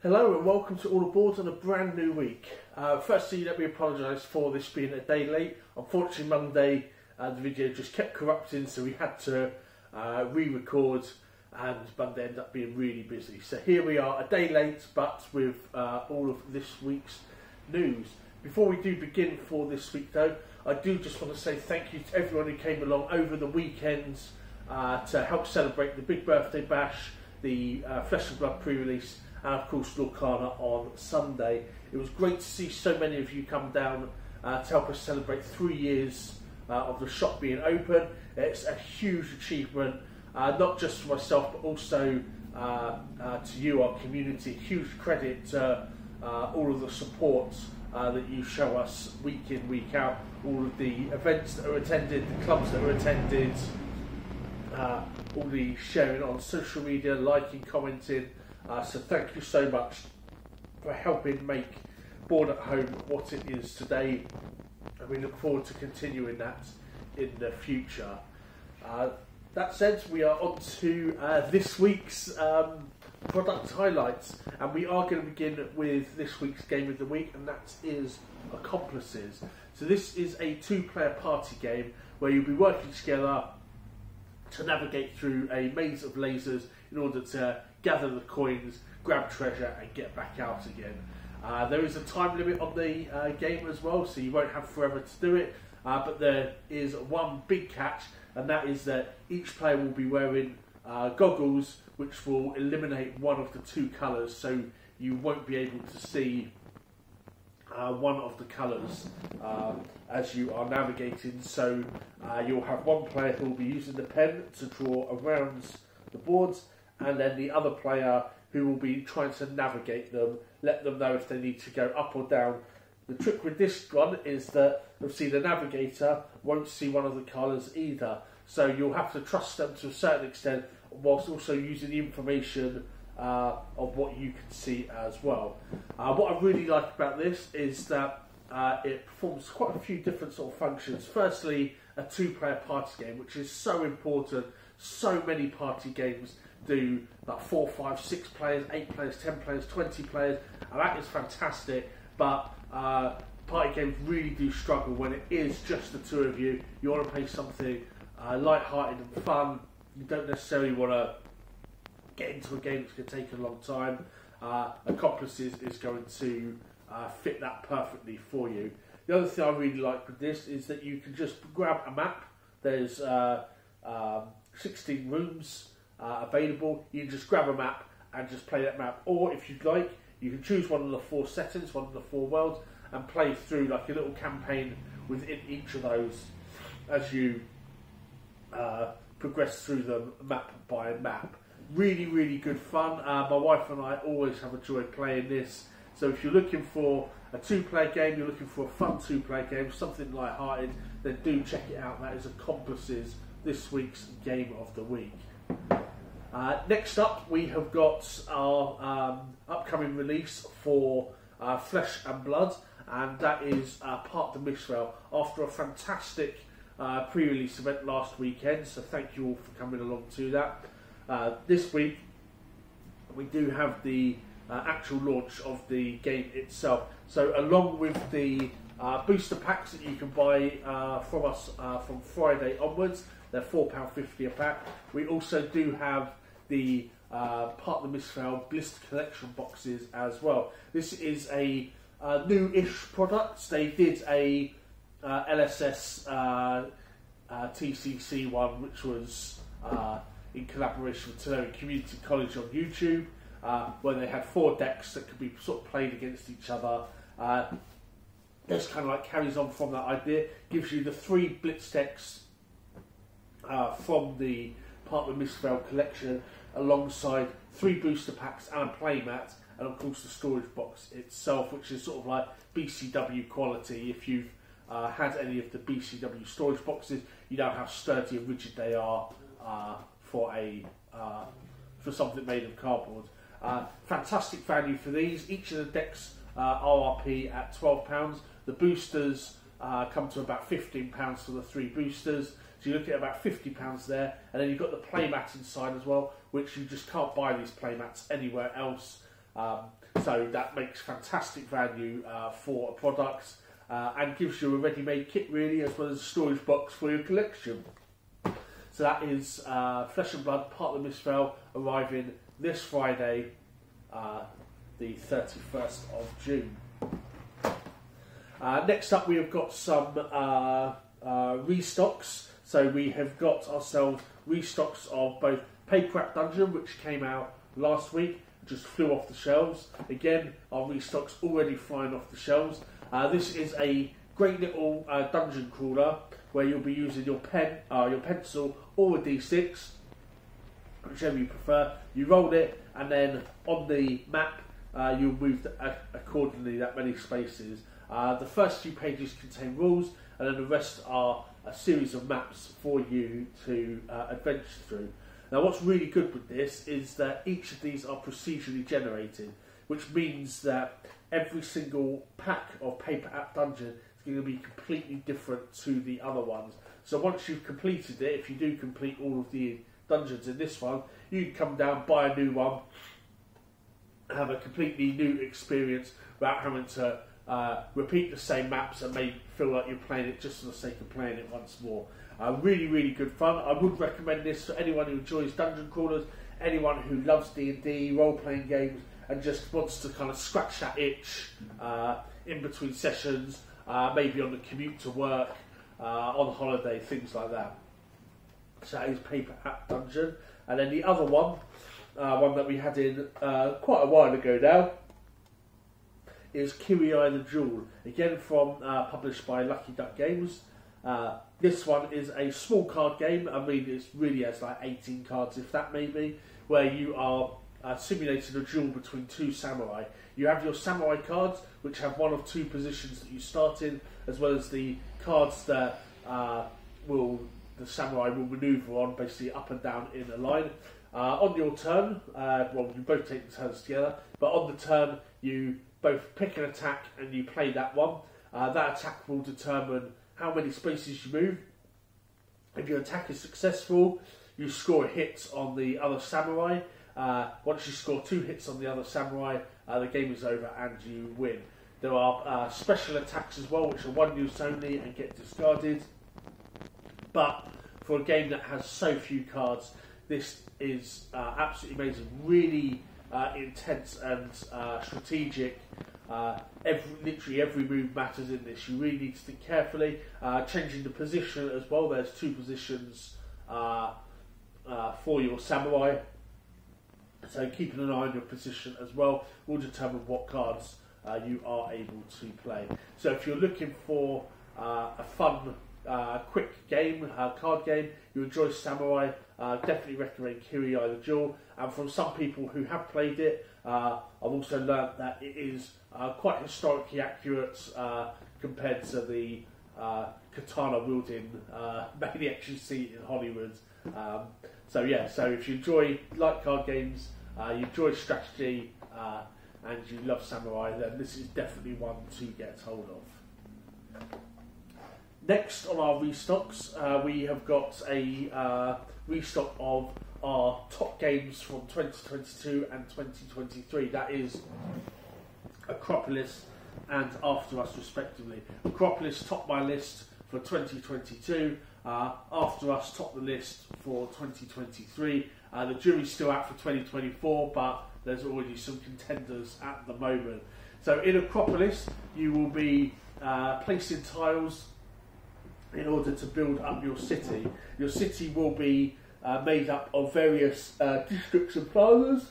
Hello and welcome to All Aboard on a brand new week. Firstly, let me apologise for this being a day late. Unfortunately, Monday the video just kept corrupting, so we had to re-record, and Monday ended up being really busy. So here we are, a day late, but with all of this week's news. Before we do begin for this week though, I do just want to say thank you to everyone who came along over the weekends to help celebrate the big birthday bash, the Flesh and Blood pre-release, and of course Lorcana on Sunday. It was great to see so many of you come down to help us celebrate 3 years of the shop being open. It's a huge achievement, not just for myself but also to you, our community. Huge credit to all of the support that you show us week in, week out, all of the events that are attended, the clubs that are attended, all the sharing on social media, liking, commenting. So thank you so much for helping make Board at Home what it is today, and we look forward to continuing that in the future. That said, we are on to this week's product highlights, and we are going to begin with this week's game of the week, and that is Accomplices. So this is a two-player party game where you'll be working together to navigate through a maze of lasers in order to gather the coins, grab treasure and get back out again. There is a time limit on the game as well, so you won't have forever to do it, but there is one big catch, and that is that each player will be wearing goggles which will eliminate one of the two colours, so you won't be able to see one of the colours as you are navigating. So you'll have one player who will be using the pen to draw around the boards, and then the other player who will be trying to navigate them, let them know if they need to go up or down. The trick with this one is that obviously the navigator won't see one of the colours either, so you'll have to trust them to a certain extent whilst also using the information of what you can see as well. What I really like about this is that it performs quite a few different sort of functions. Firstly, a two-player party game, which is so important. So many party games do like 4, 5, 6 players, 8 players, 10 players, 20 players, and that is fantastic. But party games really do struggle when it is just the two of you. You want to play something light-hearted and fun. You don't necessarily want to get into a game that's going to take a long time. Accomplices is going to fit that perfectly for you. The other thing I really like with this is that you can just grab a map. There's 16 rooms available. You can just grab a map and just play that map, or if you'd like, you can choose one of the 4 settings, one of the 4 worlds, and play through like a little campaign within each of those as you progress through them map by map. Really, really good fun. My wife and I always have enjoyed playing this. So if you're looking for a two-player game, you're looking for a fun two-player game, something light-hearted, then do check it out. That is Accomplices, this week's game of the week. Next up, we have got our upcoming release for Flesh and Blood, and that is Part the Mistral, after a fantastic pre-release event last weekend, so thank you all for coming along to that. This week, we do have the actual launch of the game itself. So along with the booster packs that you can buy from us from Friday onwards, they're £4.50 a pack. We also do have the Part the Mistral blister collection boxes as well. This is a new-ish product. They did a LSS TCC one, which was in collaboration with Tulare Community College on YouTube, where they had 4 decks that could be sort of played against each other. This kind of like carries on from that idea, gives you the 3 blitz decks from the Part of the Mistral collection, alongside 3 booster packs and a playmat, and of course the storage box itself, which is sort of like BCW quality. If you've had any of the BCW storage boxes, you know how sturdy and rigid they are for something made of cardboard. Fantastic value for these. Each of the decks RRP at £12. The boosters come to about £15 for the 3 boosters. So you look at about £50 there, and then you've got the playmat inside as well, which you just can't buy these playmats anywhere else. So that makes fantastic value for a product and gives you a ready-made kit really, as well as a storage box for your collection. So that is Flesh and Blood, Part of the Mistral, arriving this Friday, the 31st of June. Next up we have got some restocks. So we have got ourselves restocks of both Paper Wrap Dungeon, which came out last week, just flew off the shelves. Again, our restocks already flying off the shelves. This is a great little dungeon crawler where you'll be using your pen, your pencil, or a D6, whichever you prefer. You roll it, and then on the map you'll move accordingly that many spaces. The first few pages contain rules, and then the rest are a series of maps for you to adventure through. Now what's really good with this is that each of these are procedurally generated, which means that every single pack of Paper App Dungeon is going to be completely different to the other ones. So once you've completed it, if you do complete all of the dungeons in this one, you can come down, buy a new one, have a completely new experience without having to repeat the same maps and may feel like you're playing it just for the sake of playing it once more. Really, really good fun. I would recommend this for anyone who enjoys dungeon crawlers, anyone who loves D&D, role-playing games, and just wants to kind of scratch that itch in between sessions, maybe on the commute to work, on holiday, things like that. So that is Paper App Dungeon. And then the other one that we had in quite a while ago now, is Kiwi-Eye the Jewel, again from published by Lucky Duck Games. This one is a small card game. I mean, it really has like 18 cards, if that maybe, where you are simulating a duel between two samurai. You have your samurai cards, which have one of two positions that you start in, as well as the cards that the samurai will manoeuvre on, basically up and down in a line. On your turn, well, you both take the turns together, but on the turn you both pick an attack and you play that one. That attack will determine how many spaces you move. If your attack is successful, you score a hit on the other samurai. Once you score 2 hits on the other samurai, the game is over and you win. There are special attacks as well, which are 1 use only and get discarded. But for a game that has so few cards, this is absolutely amazing. Really intense and strategic. Literally every move matters in this. You really need to think carefully. Changing the position as well. There's 2 positions for your samurai. So keeping an eye on your position as well will determine what cards you are able to play. So if you're looking for a fun, quick game, card game, you enjoy Samurai, definitely recommend Kiwi-Eye the Jewel. And from some people who have played it, I've also learned that it is quite historically accurate compared to the katana wielding maniacs you see in Hollywood. So yeah, so if you enjoy light card games, you enjoy strategy, and you love Samurai, then this is definitely one to get hold of. Next on our restocks, we have got a restock of our top games from 2022 and 2023. That is Acropolis and After Us respectively. Acropolis topped my list for 2022, After Us topped the list for 2023. The jury's still out for 2024, but there's already some contenders at the moment. So in Acropolis, you will be placing tiles in order to build up your city. Your city will be made up of various districts and plazas.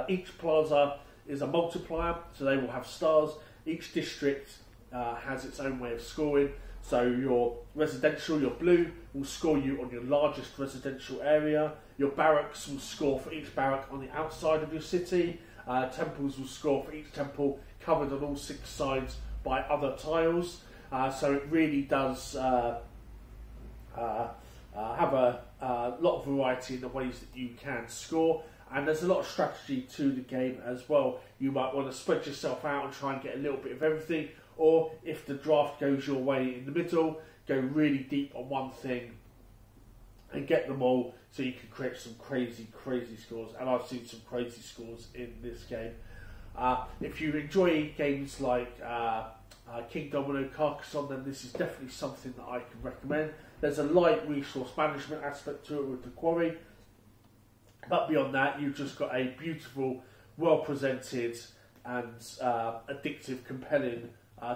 Each plaza is a multiplier, so they will have stars. Each district has its own way of scoring. So your residential, your blue, will score you on your largest residential area. Your barracks will score for each barrack on the outside of your city. Temples will score for each temple covered on all 6 sides by other tiles. So it really does have a lot of variety in the ways that you can score, and there's a lot of strategy to the game as well. You might want to spread yourself out and try and get a little bit of everything, or if the draft goes your way in the middle, go really deep on one thing and get them all so you can create some crazy scores. And I've seen some crazy scores in this game. If you enjoy games like King Domino, Carcassonne, then this is definitely something that I can recommend. There's a light resource management aspect to it with the quarry, but beyond that, you've just got a beautiful, well presented and addictive, compelling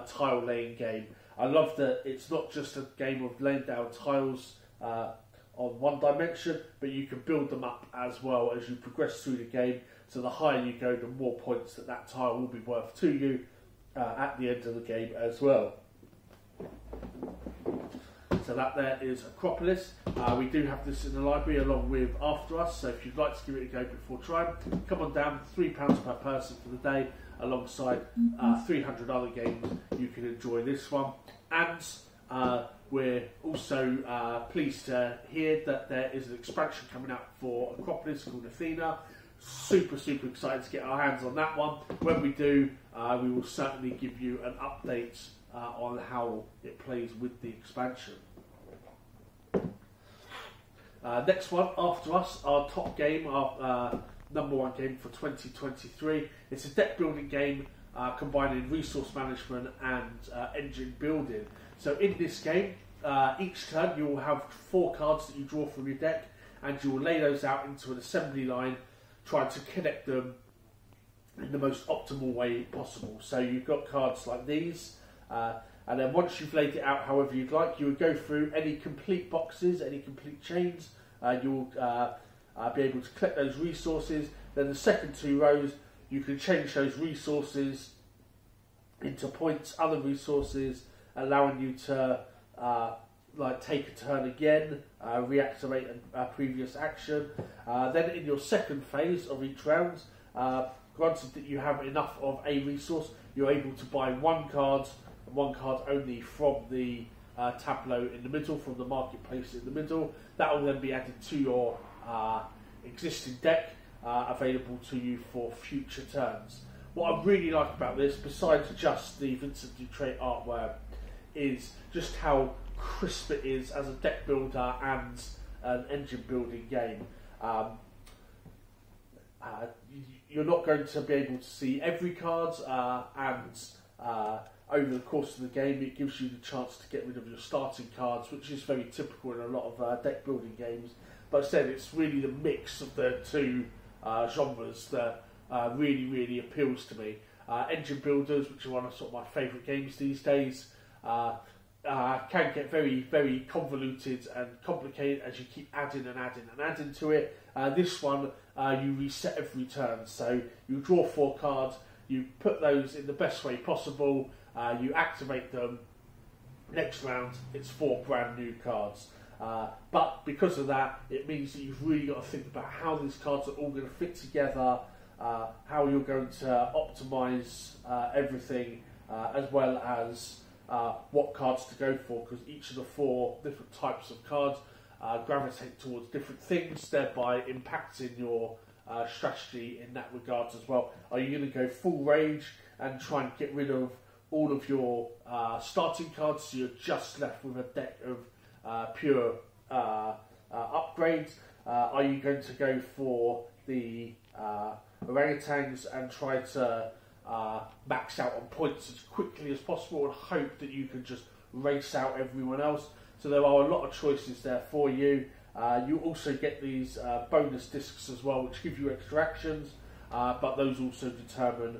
tile laying game. I love that it's not just a game of laying down tiles on one dimension, but you can build them up as well as you progress through the game. So the higher you go, the more points that tile will be worth to you at the end of the game as well. So that there is Acropolis. We do have this in the library along with After Us, so if you'd like to give it a go before trying, come on down, £3 per person for the day, alongside 300 other games. You can enjoy this one. And we're also pleased to hear that there is an expansion coming out for Acropolis called Athena. Super excited to get our hands on that one. When we do, we will certainly give you an update on how it plays with the expansion. Next one, After Us, our top game, our number one game for 2023. It's a deck building game combining resource management and engine building. So in this game, each turn you will have 4 cards that you draw from your deck, and you will lay those out into an assembly line, trying to connect them in the most optimal way possible. So you've got cards like these, and then once you've laid it out however you'd like, you would go through any complete boxes, any complete chains. You'll be able to collect those resources. Then the second 2 rows, you can change those resources into points, other resources, allowing you to like take a turn again, reactivate a previous action. Then in your second phase of each round, granted that you have enough of a resource, you're able to buy 1 card only from the tableau in the middle, from the marketplace in the middle. That will then be added to your existing deck, available to you for future turns. What I really like about this, besides just the Vincent Dutrait artwork, is just how crisp it is as a deck builder and an engine building game. You're not going to be able to see every card, and over the course of the game it gives you the chance to get rid of your starting cards, which is very typical in a lot of deck building games. But instead it's really the mix of the 2 genres that really appeals to me. Engine builders, which are one of sort of my favourite games these days, can get very convoluted and complicated as you keep adding to it. This one, you reset every turn, so you draw 4 cards, you put those in the best way possible, you activate them. Next round, it's 4 brand new cards. But because of that, it means that you've really got to think about how these cards are all going to fit together, how you're going to optimise everything, as well as what cards to go for, because each of the 4 different types of cards gravitate towards different things, thereby impacting your strategy in that regard as well. Are you going to go full rage and try and get rid of all of your starting cards, so you're just left with a deck of pure upgrades? Are you going to go for the orangutans and try to max out on points as quickly as possible and hope that you can just race out everyone else? So there are a lot of choices there for you. You also get these bonus discs as well, which give you extra actions, but those also determine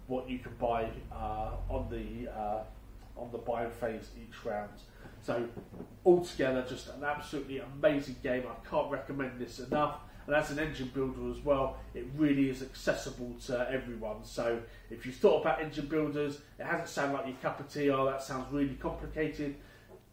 what you can buy on the buying phase each round. So altogether, just an absolutely amazing game. I can't recommend this enough. And as an engine builder as well, it really is accessible to everyone. So if you've thought about engine builders, it hasn't sounded like your cup of tea, oh that sounds really complicated,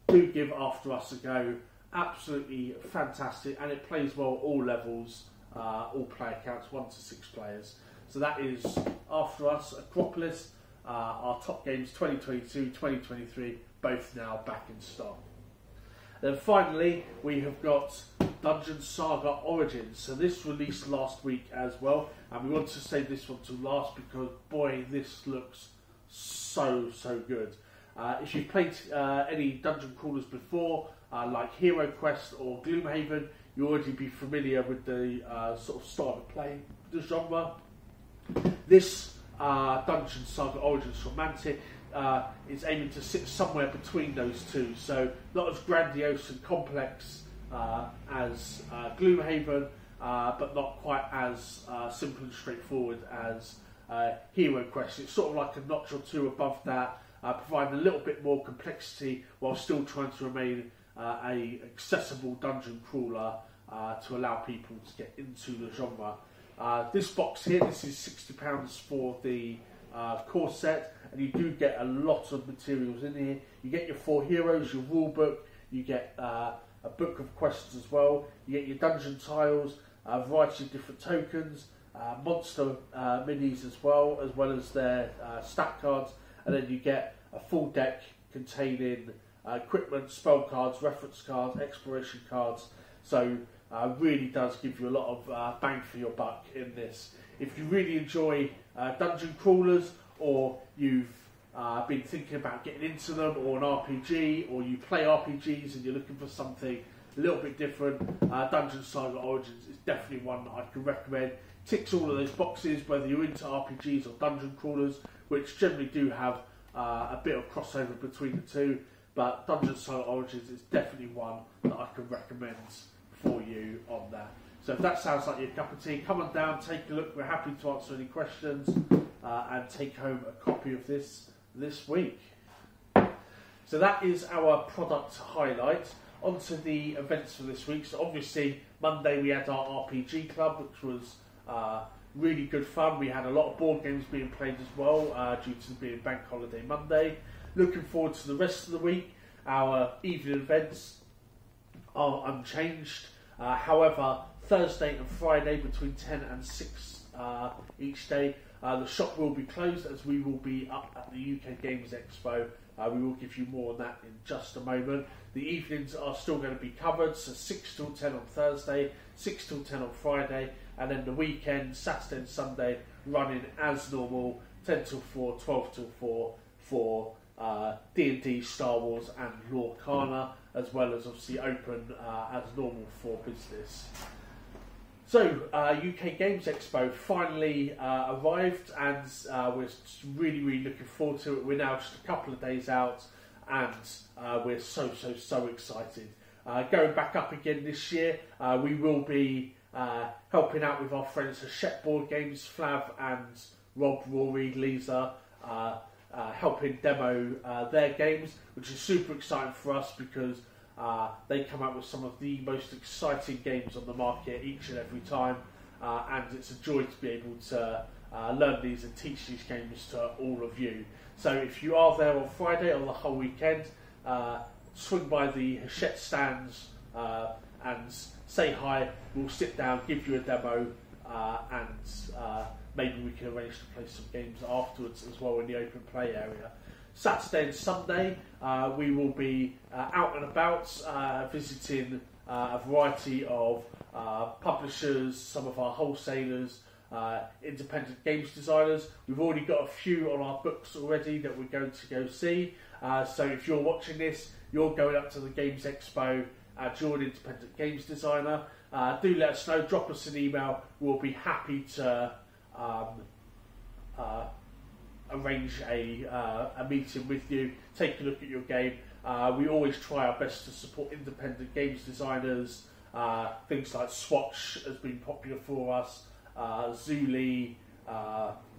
do give After Us a go. Absolutely fantastic, and it plays well at all levels, all player counts, 1 to 6 players. So that is After Us, Acropolis, our top games 2022-2023, both now back in stock. Then finally, we have got Dungeon Saga Origins. So this released last week as well, and we want to save this one to last because boy, this looks so good. If you've played any dungeon crawlers before, like Hero Quest or Gloomhaven, you'll already be familiar with the sort of style of play, the genre. This Dungeon Saga Origins Romantic is aiming to sit somewhere between those two, so not as grandiose and complex as Gloomhaven, but not quite as simple and straightforward as Hero Quest. It's sort of like a notch or two above that, providing a little bit more complexity while still trying to remain a accessible dungeon crawler to allow people to get into the genre. This box here, this is £60 for the core set, and you do get a lot of materials in here. You get your 4 heroes, your rule book, you get a book of quests as well, you get your dungeon tiles, a variety of different tokens, monster minis as well as their stat cards, and then you get a full deck containing equipment, spell cards, reference cards, exploration cards. So really does give you a lot of bang for your buck in this. If you really enjoy dungeon crawlers, or you've been thinking about getting into them, or an RPG, or you play RPGs and you're looking for something a little bit different, Dungeon Saga Origins is definitely one that I can recommend. Ticks all of those boxes, whether you're into RPGs or dungeon crawlers, which generally do have a bit of crossover between the two, but Dungeon Saga Origins is definitely one that I can recommend for you on that. So if that sounds like your cup of tea, come on down, take a look. We're happy to answer any questions and take home a copy of this week. So that is our product highlight. On to the events for this week. So obviously Monday we had our RPG club, which was really good fun. We had a lot of board games being played as well due to being Bank Holiday Monday. Looking forward to the rest of the week. Our evening events are unchanged. However, Thursday and Friday between 10 and 6 each day, the shop will be closed as we will be up at the UK Games Expo. We will give you more on that in just a moment. The evenings are still going to be covered, so 6 till 10 on Thursday, 6 till 10 on Friday, and then the weekend, Saturday and Sunday, running as normal, 10 till 4, 12 till 4 for D&D, Star Wars and Lorcana, as well as obviously open as normal for business. So, UK Games Expo finally arrived, and we're really looking forward to it. We're now just a couple of days out, and we're so excited. Going back up again this year, we will be helping out with our friends Hachette Board Games, Flav and Rob, Rory, Lisa, helping demo their games, which is super exciting for us because they come out with some of the most exciting games on the market each and every time, and it's a joy to be able to learn these and teach these games to all of you. So if you are there on Friday or the whole weekend, swing by the Hachette stands and say hi. We'll sit down, give you a demo, and maybe we can arrange to play some games afterwards as well in the open play area. Saturday and Sunday, we will be out and about visiting a variety of publishers, some of our wholesalers, independent games designers. We've already got a few on our books already that we're going to go see. So if you're watching this, you're going up to the Games Expo, you're an independent games designer, do let us know, drop us an email. We'll be happy to arrange a meeting with you, take a look at your game. We always try our best to support independent games designers. Things like Swatch has been popular for us. Zuli,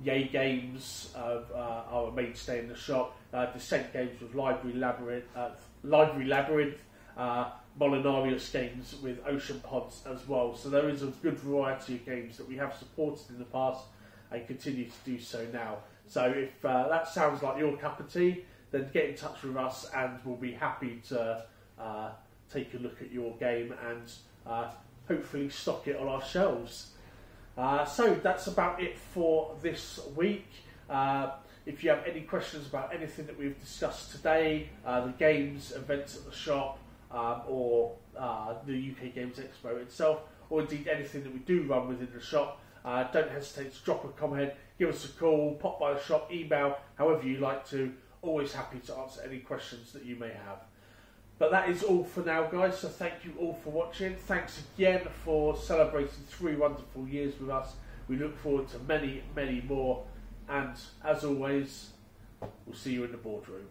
Yay Games are a mainstay in the shop. Descent Games with Library Labyrinth, Molinarius Games with Ocean Pods as well. So there is a good variety of games that we have supported in the past and continue to do so now. So if that sounds like your cup of tea, then get in touch with us and we'll be happy to take a look at your game and hopefully stock it on our shelves. So that's about it for this week. If you have any questions about anything that we've discussed today, the games, events at the shop, or the UK Games Expo itself, or indeed anything that we do run within the shop, don't hesitate to drop a comment, give us a call, pop by the shop, email, however you like to, always happy to answer any questions that you may have. But that is all for now, guys, so thank you all for watching. Thanks again for celebrating 3 wonderful years with us. We look forward to many, many more, and as always, we'll see you in the boardroom.